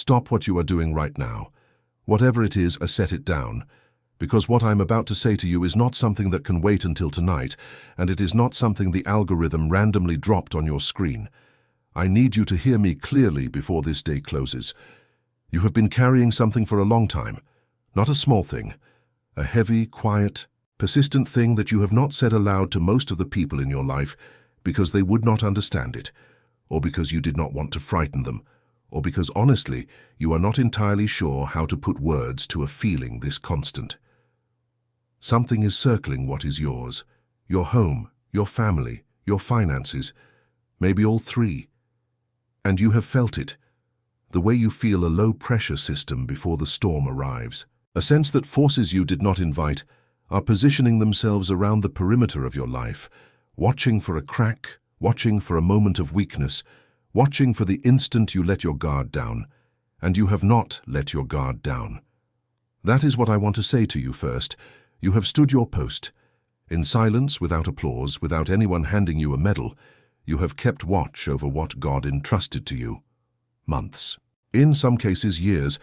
Stop what you are doing right now. Whatever it is, set it down. Because what I'm about to say to you is not something that can wait until tonight, and it is not something the algorithm randomly dropped on your screen. I need you to hear me clearly before this day closes. You have been carrying something for a long time, not a small thing, a heavy, quiet, persistent thing that you have not said aloud to most of the people in your life because they would not understand it, or because you did not want to frighten them, or because honestly you are not entirely sure how to put words to a feeling this constant. Something is circling what is yours, your home, your family, your finances, maybe all three. And you have felt it, the way you feel a low-pressure system before the storm arrives. A sense that forces you did not invite are positioning themselves around the perimeter of your life, watching for a crack, watching for a moment of weakness, watching for the instant you let your guard down, and you have not let your guard down. That is what I want to say to you first. You have stood your post. In silence, without applause, without anyone handing you a medal, you have kept watch over what God entrusted to you. Months. In some cases, years.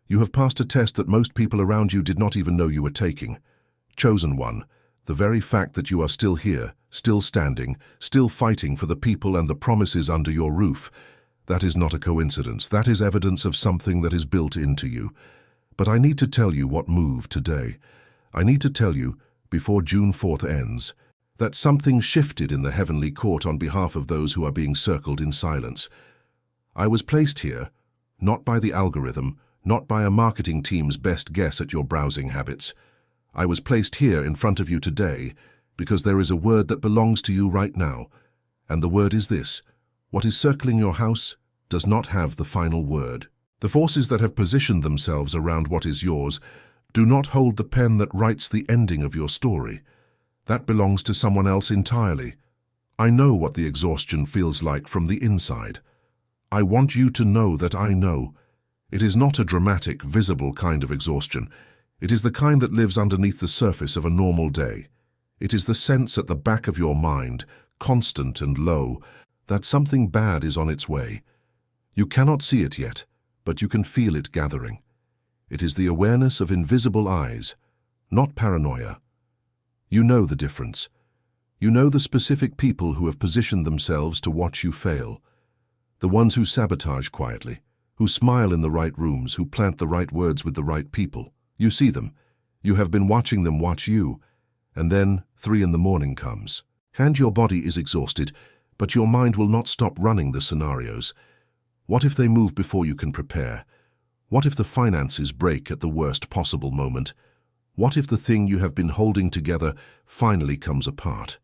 You have passed a test that most people around you did not even know you were taking. Chosen one. The very fact that you are still here, still standing, still fighting for the people and the promises under your roof, that is not a coincidence. That is evidence of something that is built into you. But I need to tell you what moved today. I need to tell you, before June 4th ends, that something shifted in the heavenly court on behalf of those who are being circled in silence. I was placed here, not by the algorithm, not by a marketing team's best guess at your browsing habits. I was placed here in front of you today because there is a word that belongs to you right now, and the word is this: what is circling your house does not have the final word. The forces that have positioned themselves around what is yours do not hold the pen that writes the ending of your story. That belongs to someone else entirely. I know what the exhaustion feels like from the inside. I want you to know that I know. It is not a dramatic, visible kind of exhaustion. It is the kind that lives underneath the surface of a normal day. It is the sense at the back of your mind, constant and low, that something bad is on its way. You cannot see it yet, but you can feel it gathering. It is the awareness of invisible eyes, not paranoia. You know the difference. You know the specific people who have positioned themselves to watch you fail. The ones who sabotage quietly, who smile in the right rooms, who plant the right words with the right people. You see them. You have been watching them watch you. And then 3 a.m. comes. And your body is exhausted, but your mind will not stop running the scenarios. What if they move before you can prepare? What if the finances break at the worst possible moment? What if the thing you have been holding together finally comes apart?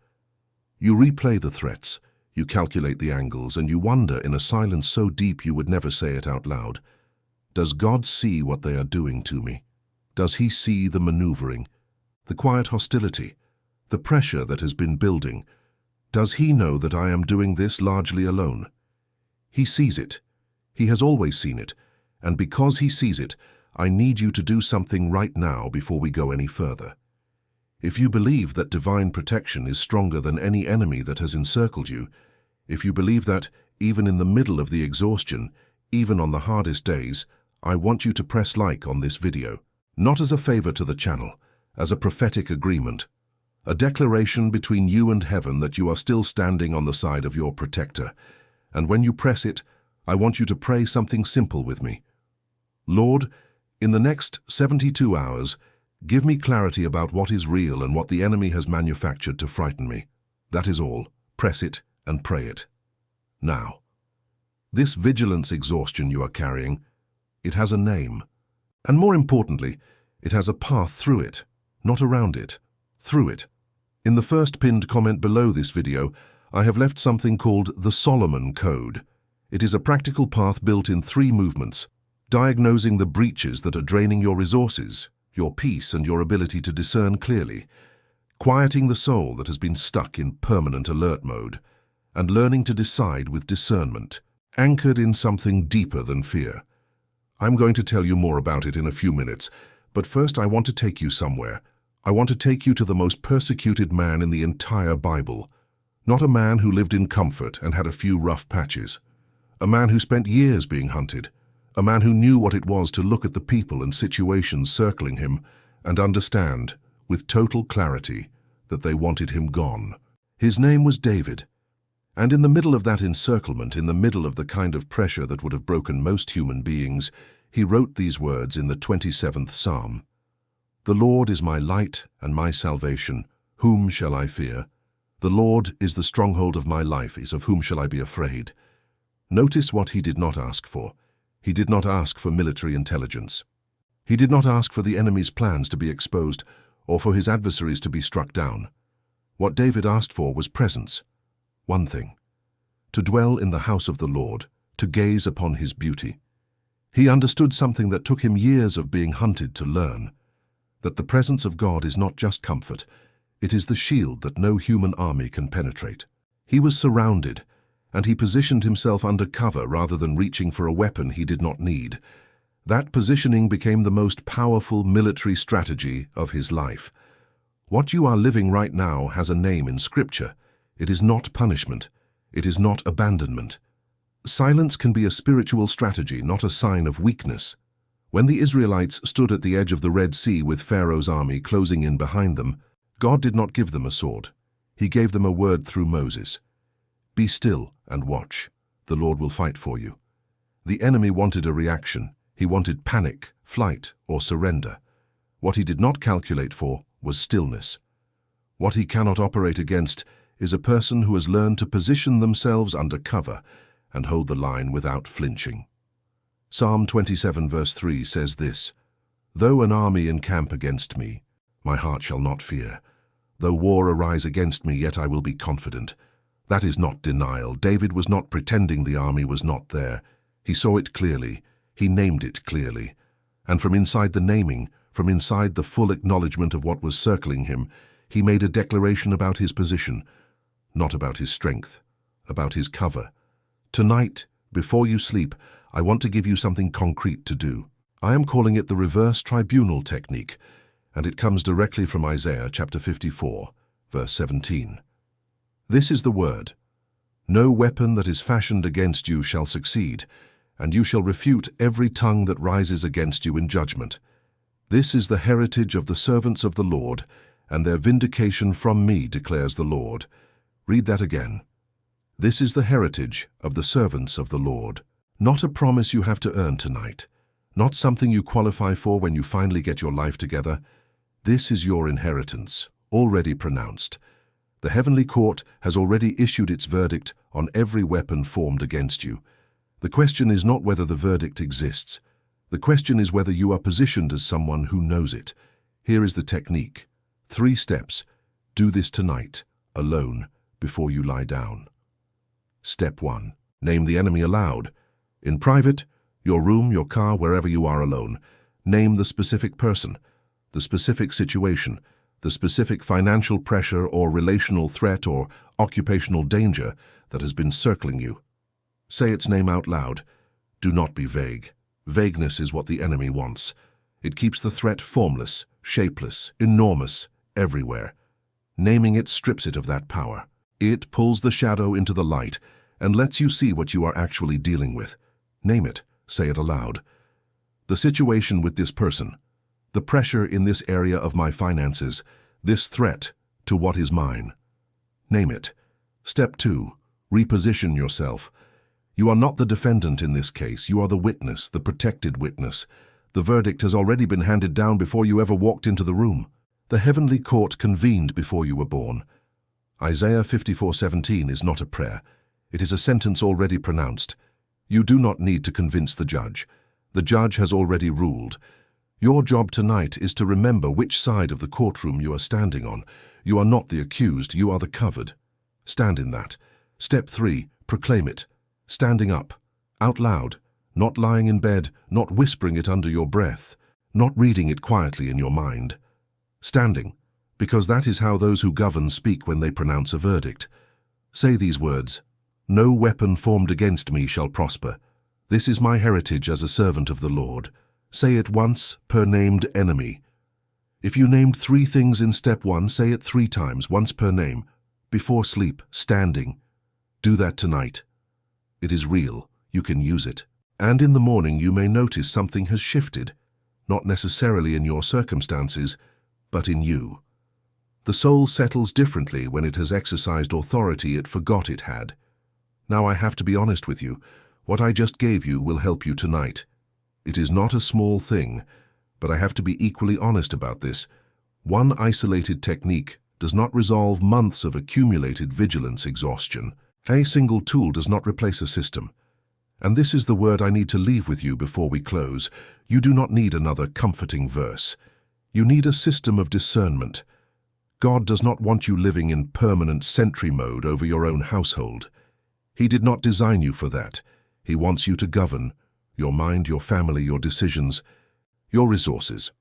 You replay the threats. You calculate the angles, and you wonder in a silence so deep you would never say it out loud. Does God see what they are doing to me? Does He see the maneuvering, the quiet hostility, the pressure that has been building? Does He know that I am doing this largely alone? He sees it. He has always seen it, and because He sees it, I need you to do something right now before we go any further. If you believe that divine protection is stronger than any enemy that has encircled you, if you believe that, even in the middle of the exhaustion, even on the hardest days, I want you to press like on this video, not as a favor to the channel, as a prophetic agreement, a declaration between you and heaven that you are still standing on the side of your protector. And when you press it, I want you to pray something simple with me. Lord, in the next 72 hours, give me clarity about what is real and what the enemy has manufactured to frighten me. That is all. Press it and pray it. Now, this vigilance exhaustion you are carrying, it has a name. And more importantly, it has a path through it, not around it, through it. In the first pinned comment below this video, I have left something called the Solomon Code. It is a practical path built in 3 movements, diagnosing the breaches that are draining your resources, your peace and your ability to discern clearly, quieting the soul that has been stuck in permanent alert mode, and learning to decide with discernment, anchored in something deeper than fear. I'm going to tell you more about it in a few minutes, but first I want to take you somewhere. I want to take you to the most persecuted man in the entire Bible. Not a man who lived in comfort and had a few rough patches. A man who spent years being hunted. a man who knew what it was to look at the people and situations circling him and understand, with total clarity, that they wanted him gone. His name was David, and in the middle of that encirclement, in the middle of the kind of pressure that would have broken most human beings, he wrote these words in the 27th Psalm. "The Lord is my light and my salvation. Whom shall I fear? The Lord is the stronghold of my life. Of whom shall I be afraid?" Notice what he did not ask for. He did not ask for military intelligence. He did not ask for the enemy's plans to be exposed or for his adversaries to be struck down. What David asked for was presence. One thing: to dwell in the house of the Lord, to gaze upon his beauty. He understood something that took him years of being hunted to learn, that the presence of God is not just comfort, it is the shield that no human army can penetrate. He was surrounded, and he positioned himself under cover rather than reaching for a weapon he did not need. That positioning became the most powerful military strategy of his life. What you are living right now has a name in Scripture. It is not punishment. It is not abandonment. Silence can be a spiritual strategy, not a sign of weakness. When the Israelites stood at the edge of the Red Sea with Pharaoh's army closing in behind them, God did not give them a sword. He gave them a word through Moses. "Be still and watch. The Lord will fight for you." The enemy wanted a reaction. He wanted panic, flight, or surrender. What he did not calculate for was stillness. What he cannot operate against is a person who has learned to position themselves under cover and hold the line without flinching. Psalm 27 verse 3 says this, "Though an army encamp against me, my heart shall not fear. Though war arise against me, yet I will be confident." That is not denial. David was not pretending the army was not there. He saw it clearly. He named it clearly. And from inside the naming, from inside the full acknowledgement of what was circling him, he made a declaration about his position, not about his strength, about his cover. Tonight, before you sleep, I want to give you something concrete to do. I am calling it the reverse tribunal technique, and it comes directly from Isaiah chapter 54, verse 17. This is the word: "No weapon that is fashioned against you shall succeed, and you shall refute every tongue that rises against you in judgment. This is the heritage of the servants of the Lord, and their vindication from me, declares the Lord." Read that again. This is the heritage of the servants of the Lord. Not a promise you have to earn tonight, not something you qualify for when you finally get your life together. This is your inheritance, already pronounced. The heavenly court has already issued its verdict on every weapon formed against you. The question is not whether the verdict exists. The question is whether you are positioned as someone who knows it. Here is the technique. 3 steps. Do this tonight, alone, before you lie down. Step 1. Name the enemy aloud. In private, your room, your car, wherever you are alone. Name the specific person, the specific situation, the specific financial pressure or relational threat or occupational danger that has been circling you. Say its name out loud. Do not be vague. Vagueness is what the enemy wants. It keeps the threat formless, shapeless, enormous, everywhere. Naming it strips it of that power. It pulls the shadow into the light and lets you see what you are actually dealing with. Name it. Say it aloud. The situation with this person. The pressure in this area of my finances. This threat to what is mine. Name it. Step 2. Reposition yourself. You are not the defendant in this case. You are the witness, the protected witness. The verdict has already been handed down before you ever walked into the room. The heavenly court convened before you were born. Isaiah 54:17 is not a prayer. It is a sentence already pronounced. You do not need to convince the judge. The judge has already ruled. Your job tonight is to remember which side of the courtroom you are standing on. You are not the accused, you are the covered. Stand in that. Step 3. Proclaim it. Standing up, out loud, not lying in bed, not whispering it under your breath, not reading it quietly in your mind. Standing, because that is how those who govern speak when they pronounce a verdict. Say these words: "No weapon formed against me shall prosper. This is my heritage as a servant of the Lord." Say it once per named enemy. If you named 3 things in step 1, say it 3 times, once per name. Before sleep, standing. Do that tonight. It is real. You can use it. And in the morning you may notice something has shifted, not necessarily in your circumstances, but in you. The soul settles differently when it has exercised authority it forgot it had. Now I have to be honest with you. What I just gave you will help you tonight. It is not a small thing, but I have to be equally honest about this. One isolated technique does not resolve months of accumulated vigilance exhaustion. A single tool does not replace a system. And this is the word I need to leave with you before we close. You do not need another comforting verse. You need a system of discernment. God does not want you living in permanent sentry mode over your own household. He did not design you for that. He wants you to govern your mind, your family, your decisions, your resources,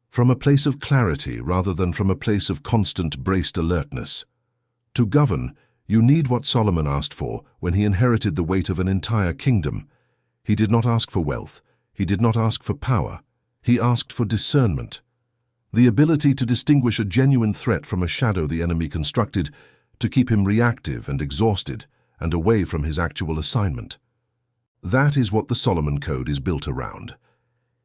from a place of clarity rather than from a place of constant braced alertness. To govern, you need what Solomon asked for when he inherited the weight of an entire kingdom. He did not ask for wealth. He did not ask for power. He asked for discernment. The ability to distinguish a genuine threat from a shadow the enemy constructed to keep him reactive and exhausted and away from his actual assignment. That is what the Solomon Code is built around.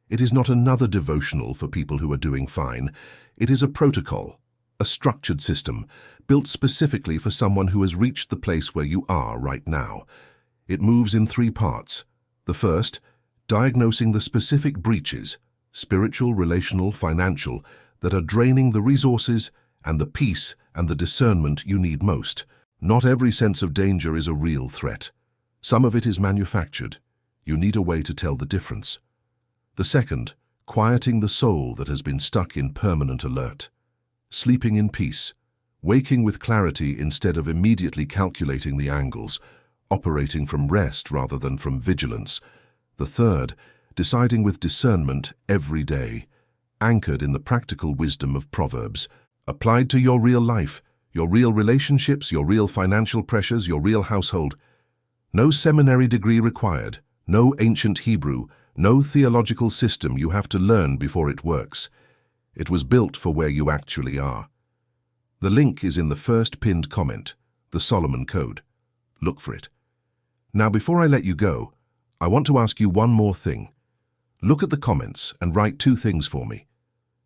It is not another devotional for people who are doing fine. It is a protocol, a structured system, built specifically for someone who has reached the place where you are right now. It moves in 3 parts. The first, diagnosing the specific breaches, spiritual, relational, financial, that are draining the resources and the peace and the discernment you need most. Not every sense of danger is a real threat. Some of it is manufactured. You need a way to tell the difference. The second, quieting the soul that has been stuck in permanent alert. Sleeping in peace, waking with clarity instead of immediately calculating the angles, operating from rest rather than from vigilance. The third, deciding with discernment every day, anchored in the practical wisdom of Proverbs, applied to your real life, your real relationships, your real financial pressures, your real household. No seminary degree required, no ancient Hebrew, no theological system you have to learn before it works. It was built for where you actually are. The link is in the first pinned comment, the Solomon Code. Look for it. Now, before I let you go, I want to ask you one more thing. Look at the comments and write 2 things for me.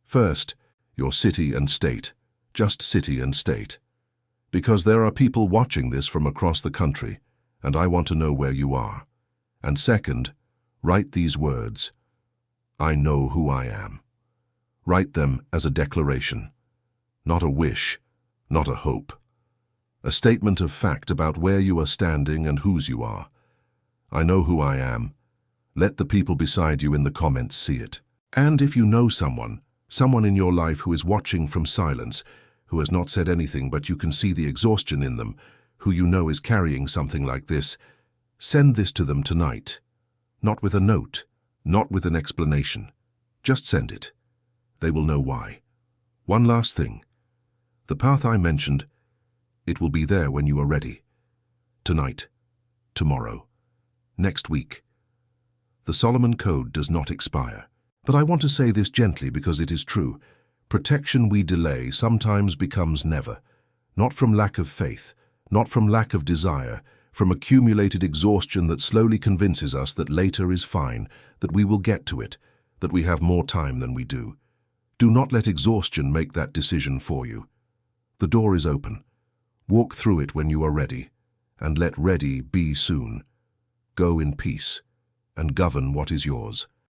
First, your city and state, just city and state. Because there are people watching this from across the country, and I want to know where you are. And second, write these words. I know who I am. Write them as a declaration, not a wish, not a hope. A statement of fact about where you are standing and whose you are. I know who I am. Let the people beside you in the comments see it. And if you know someone in your life who is watching from silence, who has not said anything but you can see the exhaustion in them, who you know is carrying something like this, send this to them tonight. Not with a note, not with an explanation. Just send it. They will know why. One last thing. The path I mentioned, it will be there when you are ready. Tonight, tomorrow, next week. The Solomon Code does not expire. But I want to say this gently because it is true. Protection we delay sometimes becomes never. Not from lack of faith, not from lack of desire, from accumulated exhaustion that slowly convinces us that later is fine, that we will get to it, that we have more time than we do. Do not let exhaustion make that decision for you. The door is open. Walk through it when you are ready, and let ready be soon. Go in peace, and govern what is yours.